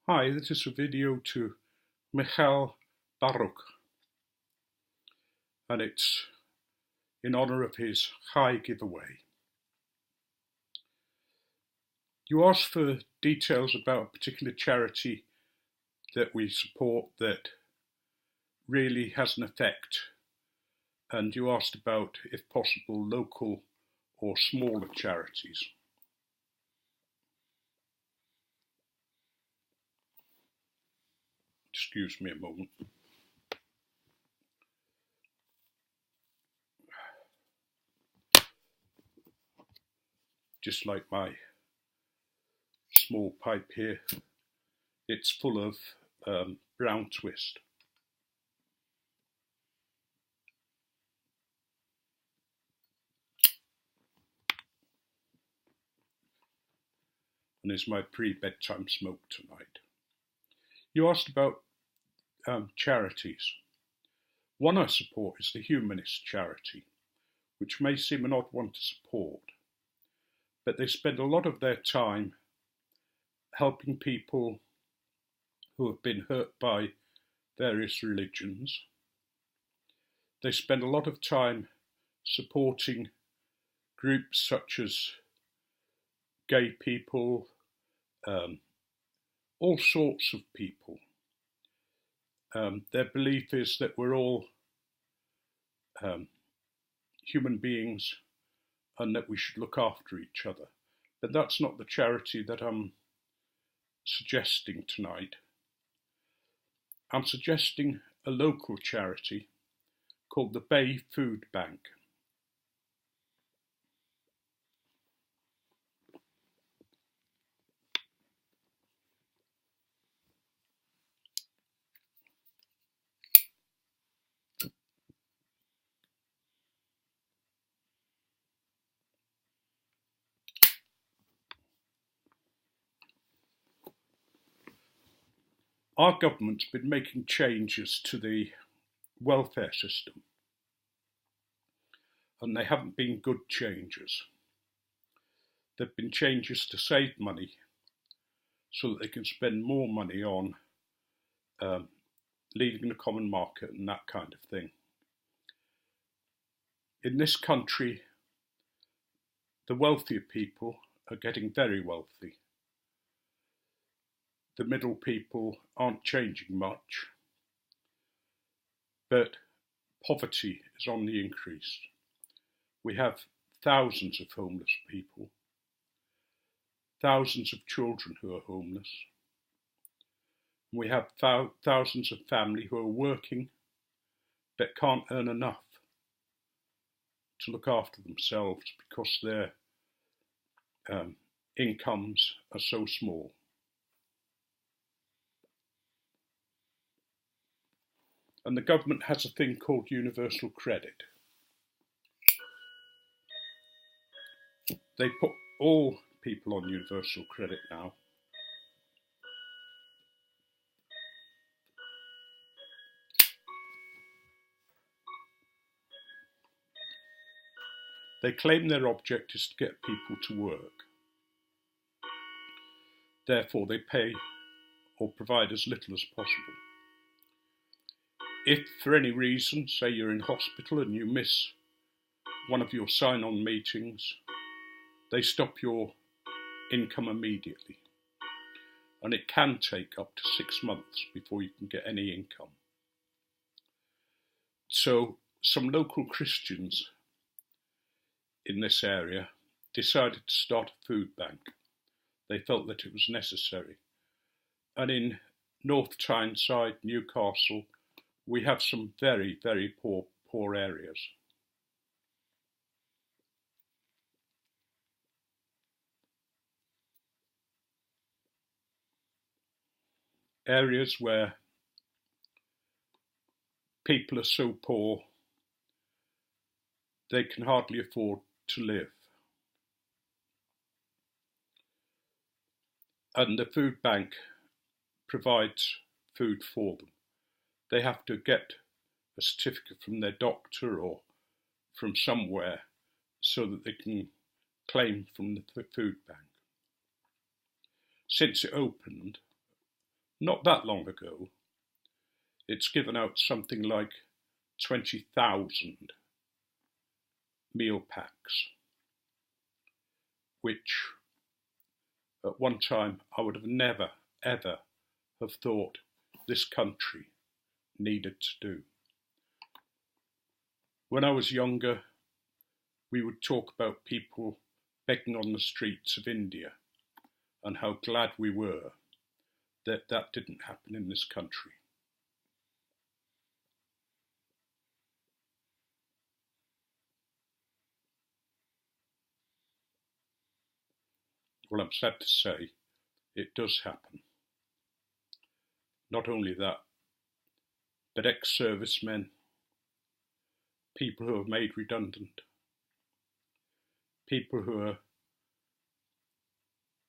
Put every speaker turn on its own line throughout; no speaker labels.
Hi, this is a video to Michel Baruch, and it's in honor of his high giveaway. You asked for details about a particular charity that we support that really has an effect, and you asked about, if possible, local or smaller charities. Excuse me a moment. Just like my small pipe here, it's full of brown twist. And is my pre-bedtime smoke tonight. You asked about charities. One I support is the Humanist Charity, which may seem an odd one to support, but they spend a lot of their time helping people who have been hurt by various religions. They spend a lot of time supporting groups such as gay people, all sorts of people. Their belief is that we're all human beings and that we should look after each other. But that's not the charity that I'm suggesting tonight. I'm suggesting a local charity called the Bay Food Bank. Our government's been making changes to the welfare system, and they haven't been good changes. There have been changes to save money so that they can spend more money on leading the common market and that kind of thing. In this country, the wealthier people are getting very wealthy. The middle people aren't changing much, but poverty is on the increase. We have thousands of homeless people, thousands of children who are homeless. We have thousands of families who are working but can't earn enough to look after themselves because their incomes are so small. And the government has a thing called universal credit. They put all people on universal credit now. They claim their object is to get people to work. Therefore, they pay or provide as little as possible. If for any reason, say you're in hospital and you miss one of your sign-on meetings, they stop your income immediately. And it can take up to 6 months before you can get any income. So some local Christians in this area decided to start a food bank. They felt that it was necessary. And in North Tyneside, Newcastle, we have some very, very poor areas. Areas where people are so poor they can hardly afford to live. And the food bank provides food for them. They have to get a certificate from their doctor or from somewhere so that they can claim from the food bank. Since it opened, Not that long ago, it's given out something like 20,000 meal packs, which at one time I would have never, ever have thought this country needed to do. When I was younger, we would talk about people begging on the streets of India and how glad we were that that didn't happen in this country. Well, I'm sad to say it does happen. Not only that, but ex-servicemen, people who are made redundant, people who are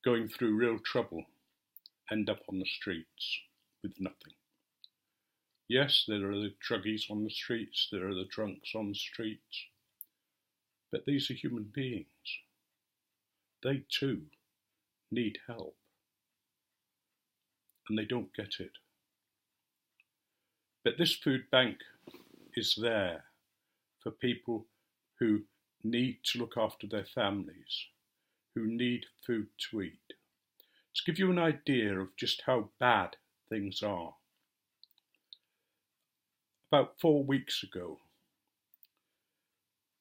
going through real trouble end up on the streets with nothing. Yes, there are the druggies on the streets, there are the drunks on the streets, but these are human beings. They too need help, and they don't get it. But this food bank is there for people who need to look after their families, who need food to eat. To give you an idea of just how bad things are, about 4 weeks ago,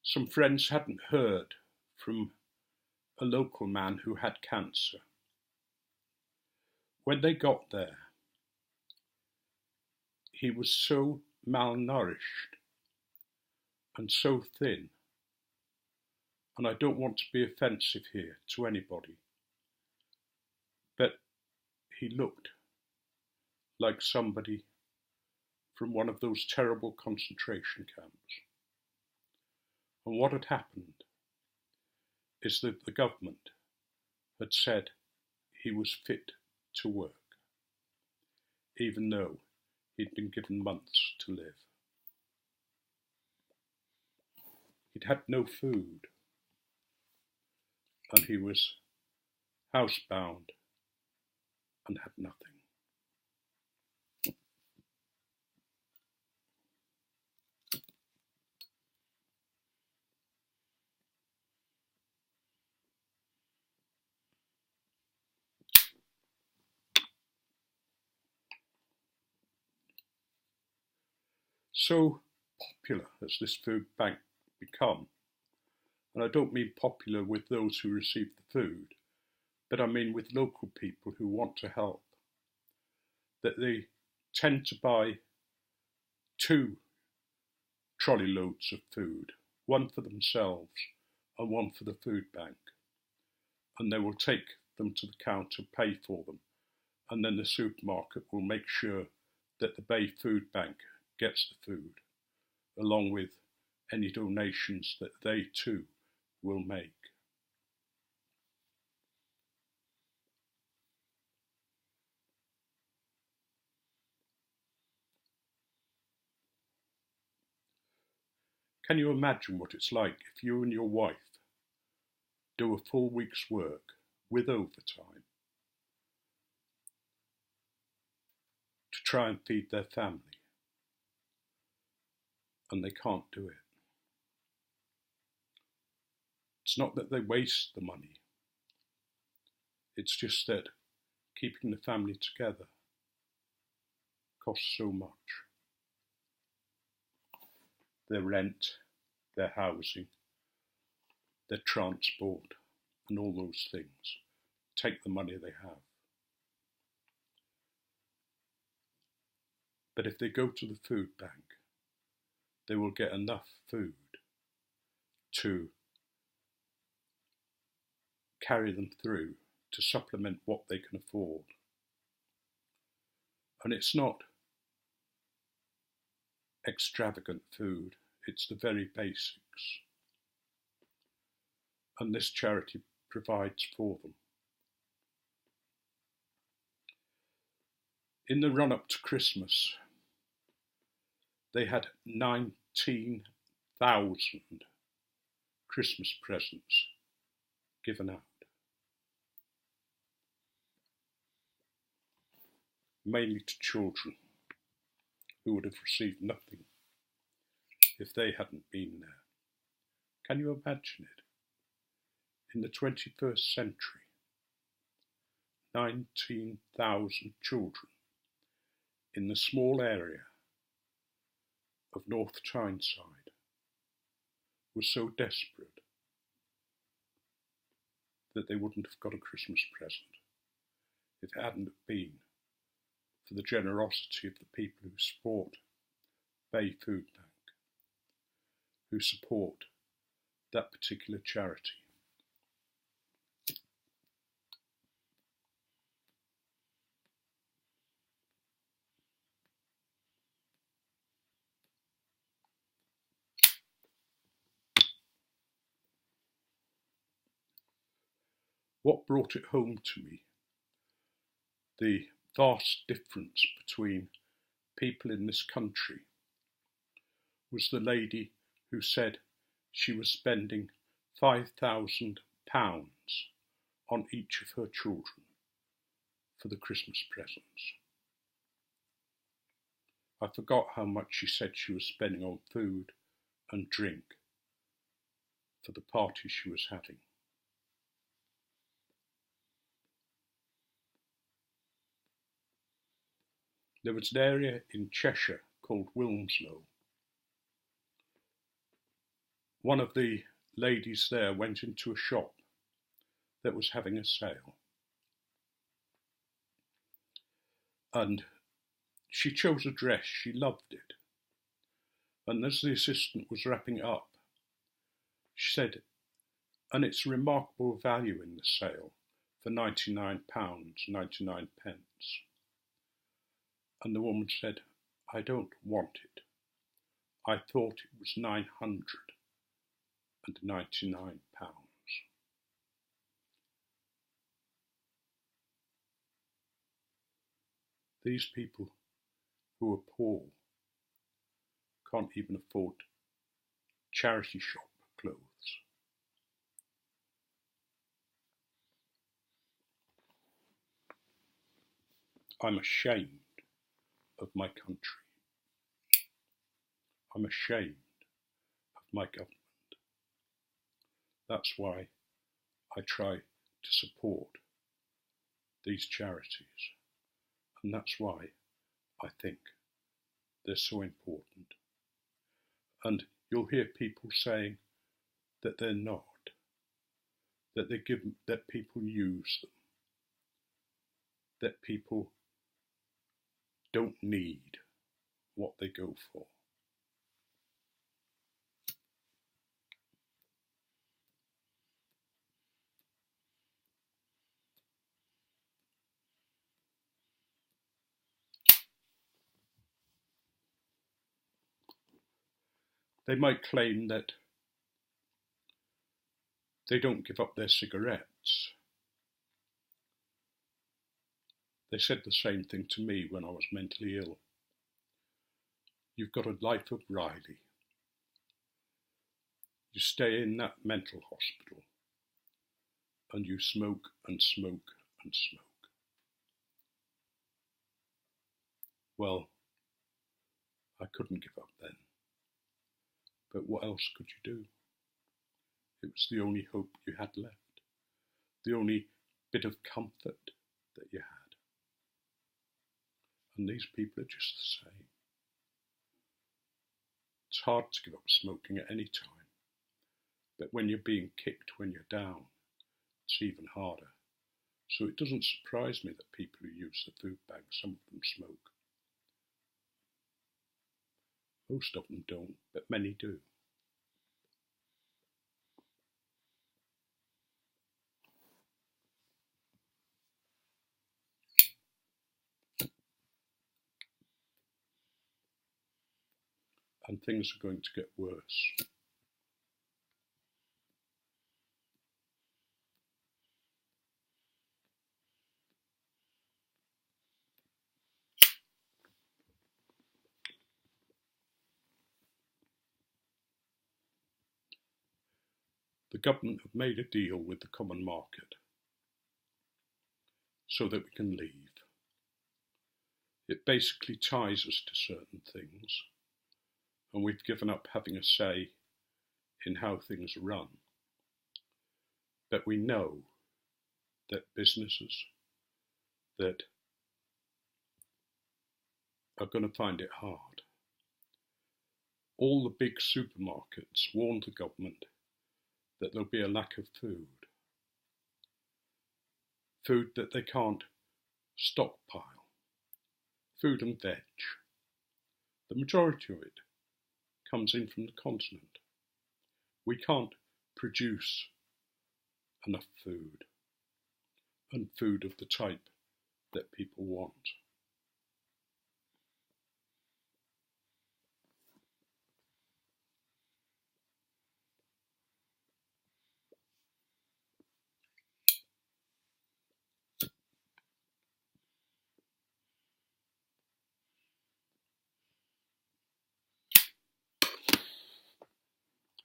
some friends hadn't heard from a local man who had cancer. When they got there, he was so malnourished and so thin, and I don't want to be offensive here to anybody, but he looked like somebody from one of those terrible concentration camps. And what had happened is that the government had said he was fit to work, even though he'd been given months to live. He'd had no food, and he was housebound and had nothing. So popular has this food bank become, and I don't mean popular with those who receive the food, but I mean with local people who want to help, that they tend to buy 2 trolley loads of food, one for themselves and one for the food bank, and they will take them to the counter, pay for them, and then the supermarket will make sure that the Bay Food Bank gets the food, along with any donations that they too will make. Can you imagine what it's like if you and your wife do a full week's work with overtime to try and feed their family, and they can't do it? It's not that they waste the money, it's just that keeping the family together costs so much. Their rent, their housing, their transport, and all those things take the money they have. But if they go to the food bank, they will get enough food to carry them through, to supplement what they can afford. And it's not extravagant food, it's the very basics. And this charity provides for them. In the run-up to Christmas, they had 19,000 Christmas presents given out. mainly to children who would have received nothing if they hadn't been there. Can you imagine it? In the 21st century, 19,000 children in the small area of North Tyneside were so desperate that they wouldn't have got a Christmas present if it hadn't been for the generosity of the people who support Bay Food Bank, who support that particular charity. What brought it home to me, the vast difference between people in this country, was the lady who said she was spending £5,000 on each of her children for the Christmas presents. I forgot how much she said she was spending on food and drink for the party she was having. There was an area in Cheshire called Wilmslow. One of the ladies there went into a shop that was having a sale, and she chose a dress, she loved it, and as the assistant was wrapping it up, she said, and it's remarkable value in the sale for £99.99. And the woman said, I don't want it. I thought it was £999. These people who are poor can't even afford charity shop clothes. I'm ashamed of my country. I'm ashamed of my government. That's why I try to support these charities, and that's why I think they're so important. And you'll hear people saying that they're not, that that people use them, that people don't need what they go for. They might claim that they don't give up their cigarettes. They said the same thing to me when I was mentally ill. You've got a life of Riley. You stay in that mental hospital and you smoke and smoke and smoke. Well, I couldn't give up then. But what else could you do? It was the only hope you had left, the only bit of comfort that you had. And these people are just the same. It's hard to give up smoking at any time, but when you're being kicked when you're down, it's even harder. So it doesn't surprise me that people who use the food bank, some of them smoke. Most of them don't, but many do. And things are going to get worse. The government have made a deal with the common market so that we can leave. It basically ties us to certain things, and we've given up having a say in how things run. But we know that businesses that are going to find it hard. All the big supermarkets warned the government that there'll be a lack of food that they can't stockpile, food and veg. The majority of it comes in from the continent. We can't produce enough food, and food of the type that people want.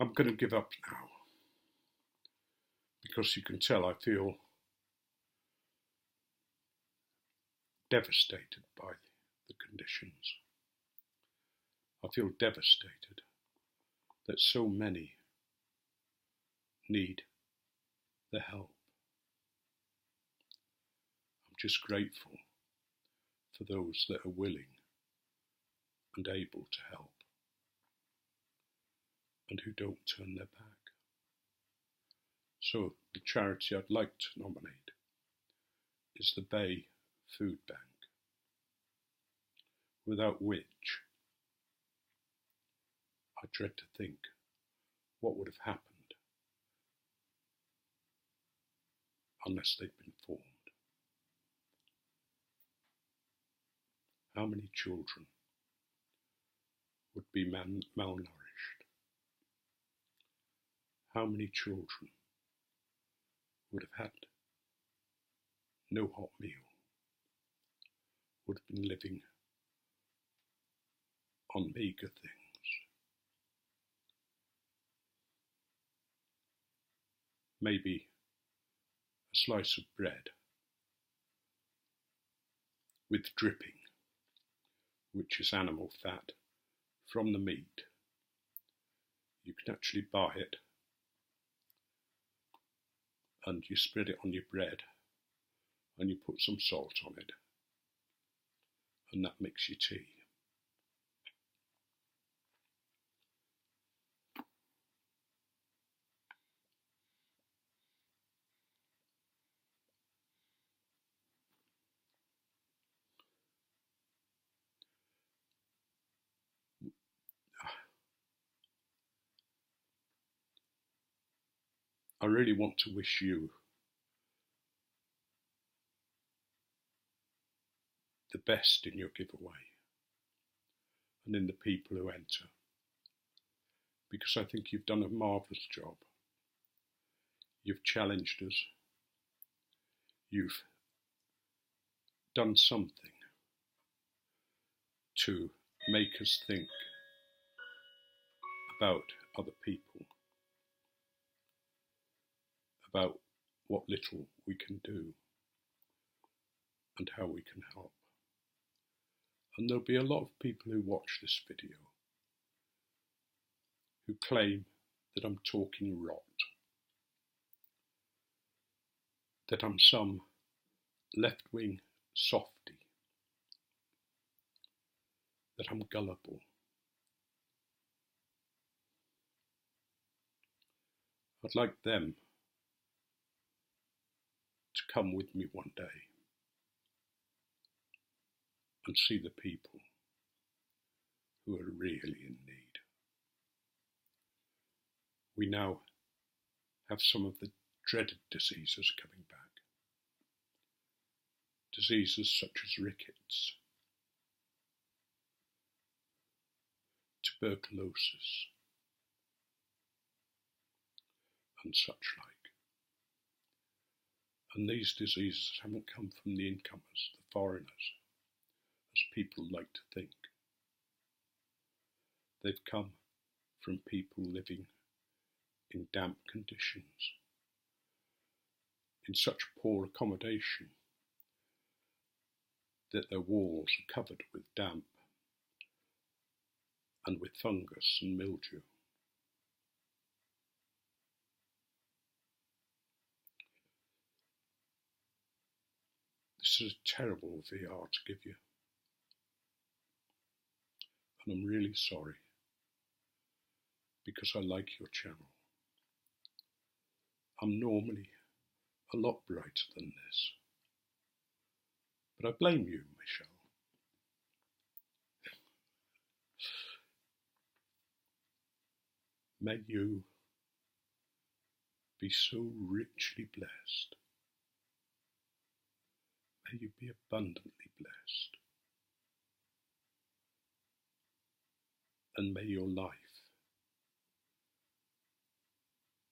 I'm going to give up now, because you can tell I feel devastated by the conditions. I feel devastated that so many need the help. I'm just grateful for those that are willing and able to help, and who don't turn their back. So the charity I'd like to nominate is the Bay Food Bank, without which I dread to think what would have happened unless they'd been formed. How many children would be malnourished? How many children would have had no hot meal, would have been living on meagre things? Maybe a slice of bread with dripping, which is animal fat from the meat. You can actually buy it, and you spread it on your bread, and you put some salt on it, and that makes your tea. I really want to wish you the best in your giveaway and in the people who enter, because I think you've done a marvellous job. You've challenged us. You've done something to make us think about other people, about what little we can do and how we can help. And there'll be a lot of people who watch this video who claim that I'm talking rot, that I'm some left-wing softy, that I'm gullible. I'd like them to come with me one day and see the people who are really in need. We now have some of the dreaded diseases coming back. Diseases such as rickets, tuberculosis, and such like. And these diseases haven't come from the incomers, the foreigners, as people like to think. They've come from people living in damp conditions, in such poor accommodation that their walls are covered with damp and with fungus and mildew. This is a terrible VR to give you, and I'm really sorry, because I like your channel. I'm normally a lot brighter than this, but I blame you, Michel. May you be so richly blessed. May you be abundantly blessed. And may your life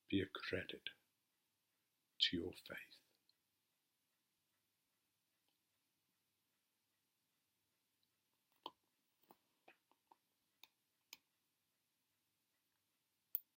be a credit to your faith.